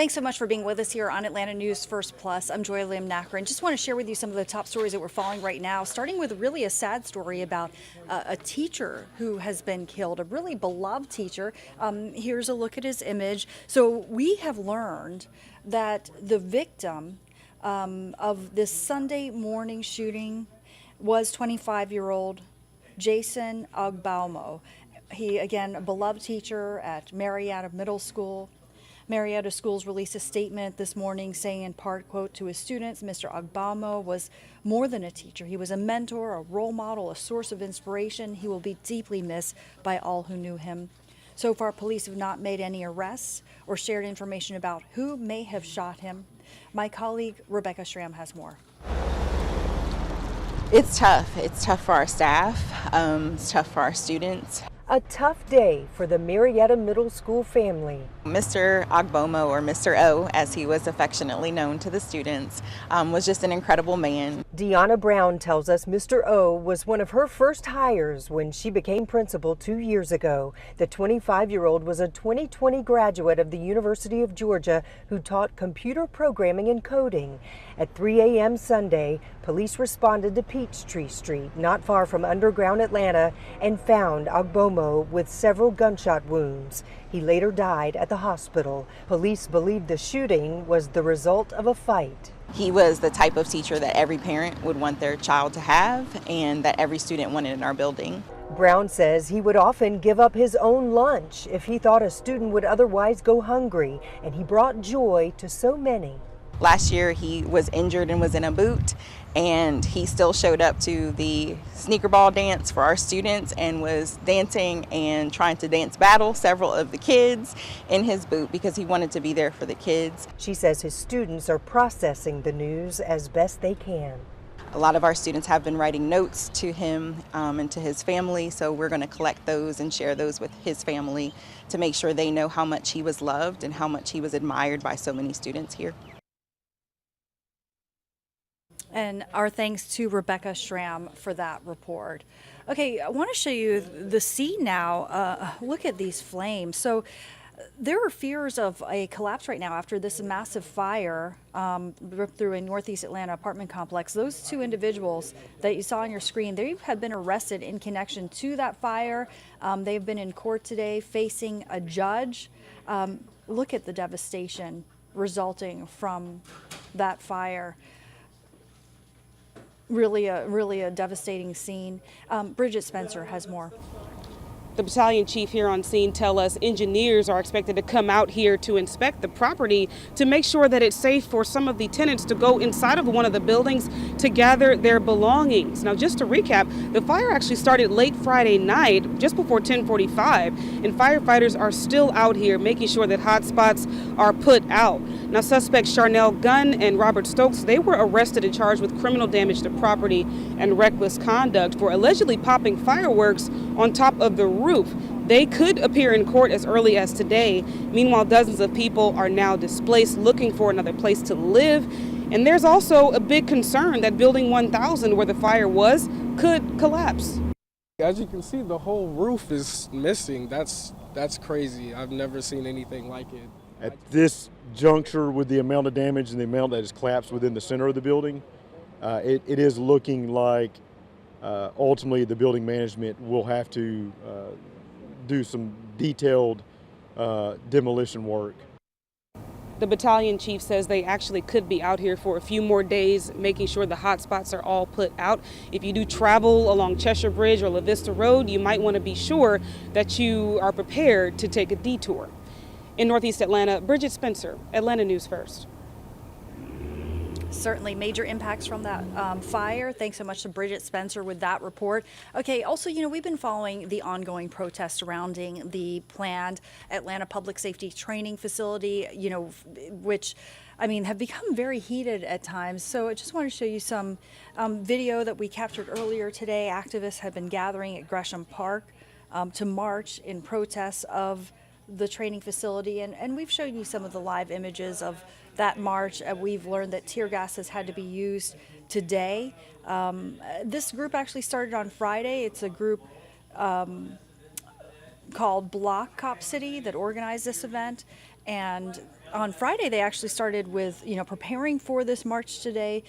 Thanks so much for being with us here on Atlanta News First Plus. I'm Joy Lim Nakran. Just want to share with you some of the top stories that we're following right now, starting with really a sad story about a teacher who has been killed, a really beloved teacher. Here's a look at his image. So we have learned that the victim of this Sunday morning shooting was 25-year-old Jason Agbaumo. He, again, a beloved teacher at Marietta Middle School. Marietta Schools released a statement this morning saying in part, quote, to his students, Mr. Agbaumo was more than a teacher. He was a mentor, a role model, a source of inspiration. He will be deeply missed by all who knew him. So far, police have not made any arrests or shared information about who may have shot him. My colleague, Rebecca Schramm, has more. It's tough. It's tough for our staff. It's tough for our students. A tough day for the Marietta Middle School family. Mr. Agbaumo, or Mr. O, as he was affectionately known to the students, was just an incredible man. Deanna Brown tells us Mr. O was one of her first hires when she became principal 2 years ago. The 25-year-old was a 2020 graduate of the University of Georgia who taught computer programming and coding. At 3 a.m. Sunday, police responded to Peachtree Street, not far from underground Atlanta, and found Agbaumo with several gunshot wounds. He later died at the hospital. Police believe the shooting was the result of a fight. He was the type of teacher that every parent would want their child to have and that every student wanted in our building. Brown says he would often give up his own lunch if he thought a student would otherwise go hungry, and he brought joy to so many. Last year he was injured and was in a boot, and he still showed up to the sneaker ball dance for our students and was dancing and trying to dance battle several of the kids in his boot because he wanted to be there for the kids. She says his students are processing the news as best they can. A lot of our students have been writing notes to him and to his family, so we're going to collect those and share those with his family to make sure they know how much he was loved and how much he was admired by so many students here. And our thanks to Rebecca Schramm for that report. Okay, I want to show you the scene now. Look at these flames. So there are fears of a collapse right now after this massive fire ripped through a Northeast Atlanta apartment complex. Those two individuals that you saw on your screen, they have been arrested in connection to that fire. They've been in court today facing a judge. Look at the devastation resulting from that fire. Really a devastating scene. Bridget Spencer has more. The battalion chief here on scene tell us engineers are expected to come out here to inspect the property to make sure that it's safe for some of the tenants to go inside of one of the buildings to gather their belongings. Now, just to recap, the fire actually started late Friday night, just before 10:45, and firefighters are still out here making sure that hot spots are put out. Now, suspects Charnel Gunn and Robert Stokes, they were arrested and charged with criminal damage to property and reckless conduct for allegedly popping fireworks on top of the roof. They could appear in court as early as today. Meanwhile, dozens of people are now displaced, looking for another place to live. And there's also a big concern that Building 1000, where the fire was, could collapse. As you can see, the whole roof is missing. That's crazy. I've never seen anything like it. At this juncture, with the amount of damage and the amount that has collapsed within the center of the building, it is looking like ultimately the building management will have to do some detailed demolition work. The battalion chief says they actually could be out here for a few more days, making sure the hot spots are all put out. If you do travel along Cheshire Bridge or La Vista Road, you might want to be sure that you are prepared to take a detour. In Northeast Atlanta, Bridget Spencer, Atlanta News First. Certainly major impacts from that fire. Thanks so much to Bridget Spencer with that report. Okay, also, we've been following the ongoing protests surrounding the planned Atlanta Public Safety Training Facility, which, have become very heated at times. So I just want to show you some video that we captured earlier today. Activists have been gathering at Gresham Park to march in protest of the training facility, and we've shown you some of the live images of that march. We've learned that tear gas has had to be used today. This group actually started on Friday. It's a group called Block Cop City that organized this event. And on Friday, they actually started with, preparing for this march today,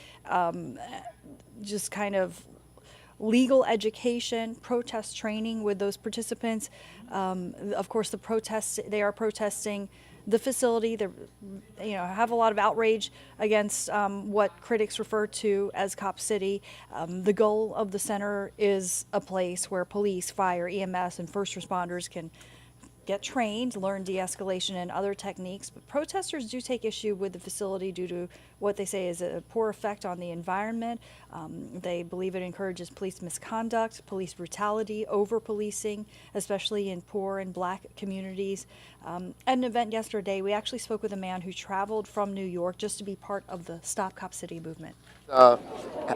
just kind of legal education, protest training with those participants. Of course, they are protesting the facility. They, have a lot of outrage against what critics refer to as Cop City. The goal of the center is a place where police, fire, EMS, and first responders can get trained, learn de-escalation and other techniques, but protesters do take issue with the facility due to what they say is a poor effect on the environment. They believe it encourages police misconduct, police brutality, over-policing, especially in poor and black communities. At an event yesterday, we actually spoke with a man who traveled from New York just to be part of the Stop Cop City movement.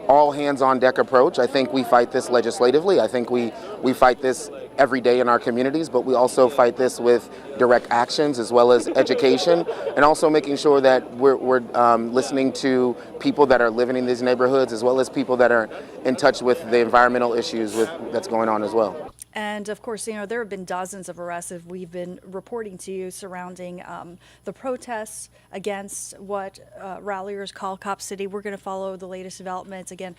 All hands on deck approach. I think we fight this legislatively. I think we fight this every day in our communities, but we also fight this with direct actions as well as education, and also making sure that we're listening to people that are living in these neighborhoods as well as people that are in touch with the environmental issues that's going on as well. And of course, there have been dozens of arrests that we've been reporting to you surrounding the protests against what ralliers call Cop City. We're going to follow the latest developments. Again,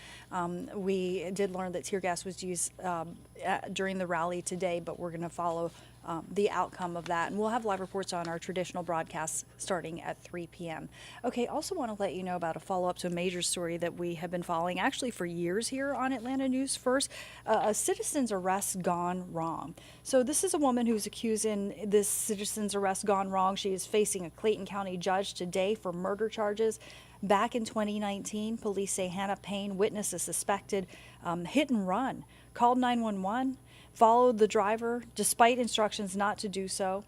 we did learn that tear gas was used during the rally today, but we're going to follow the outcome of that. And we'll have live reports on our traditional broadcasts starting at 3 p.m. Okay, also want to let you know about a follow-up to a major story that we have been following actually for years here on Atlanta News First, a citizen's arrest gone wrong. So this is a woman who's accusing this citizen's arrest gone wrong. She is facing a Clayton County judge today for murder charges. Back in 2019, police say Hannah Payne witnessed a suspected hit and run, called 911, followed the driver despite instructions not to do so.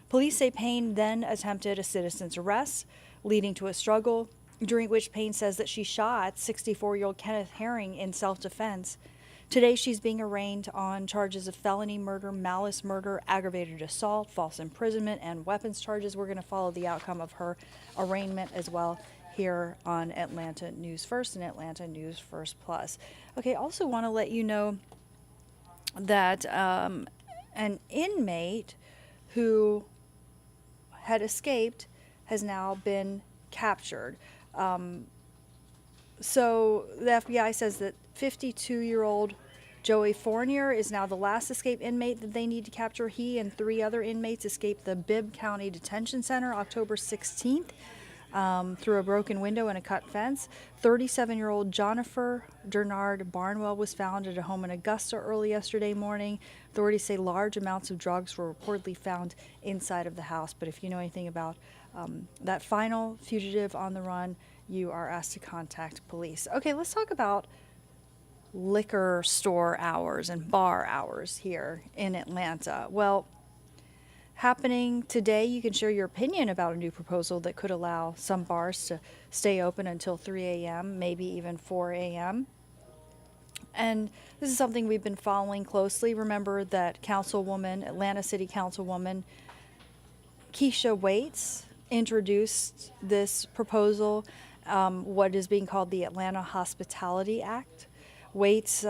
Police say Payne then attempted a citizen's arrest, leading to a struggle, during which Payne says that she shot 64-year-old Kenneth Herring in self-defense. Today, she's being arraigned on charges of felony murder, malice murder, aggravated assault, false imprisonment, and weapons charges. We're going to follow the outcome of her arraignment as well here on Atlanta News First and Atlanta News First Plus. Okay, also want to let you know that an inmate who had escaped has now been captured. So the FBI says that 52-year-old Joey Fournier is now the last escaped inmate that they need to capture. He and 3 other inmates escaped the Bibb County Detention Center October 16th. Through a broken window and a cut fence. 37-year-old Jennifer Dernard Barnwell was found at a home in Augusta early yesterday morning. Authorities say large amounts of drugs were reportedly found inside of the house. But if you know anything about that final fugitive on the run, you are asked to contact police. Okay, let's talk about liquor store hours and bar hours here in Atlanta. Well, happening today, you can share your opinion about a new proposal that could allow some bars to stay open until 3 a.m., maybe even 4 a.m. And this is something we've been following closely. Remember that Atlanta City Councilwoman Keisha Waits introduced this proposal, what is being called the Atlanta Hospitality Act. Waits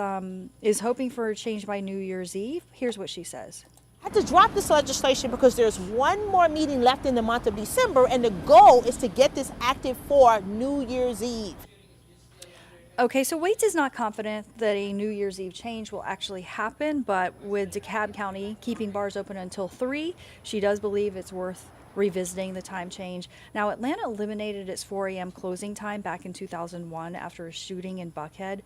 is hoping for a change by New Year's Eve. Here's what she says. I had to drop this legislation because there's one more meeting left in the month of December, and the goal is to get this active for New Year's Eve. Okay, so Waits is not confident that a New Year's Eve change will actually happen, but with DeKalb County keeping bars open until 3, she does believe it's worth revisiting the time change. Now, Atlanta eliminated its 4 a.m. closing time back in 2001 after a shooting in Buckhead.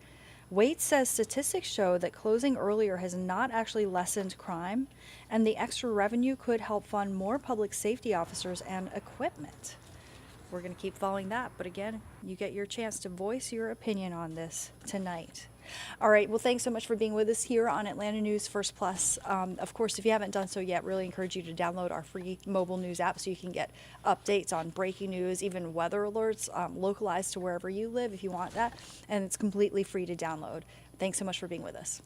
Waits says statistics show that closing earlier has not actually lessened crime, and the extra revenue could help fund more public safety officers and equipment. We're going to keep following that, but again, you get your chance to voice your opinion on this tonight. All right, well, thanks so much for being with us here on Atlanta News First Plus. Of course, if you haven't done so yet, really encourage you to download our free mobile news app so you can get updates on breaking news, even weather alerts, localized to wherever you live if you want that, and it's completely free to download. Thanks so much for being with us.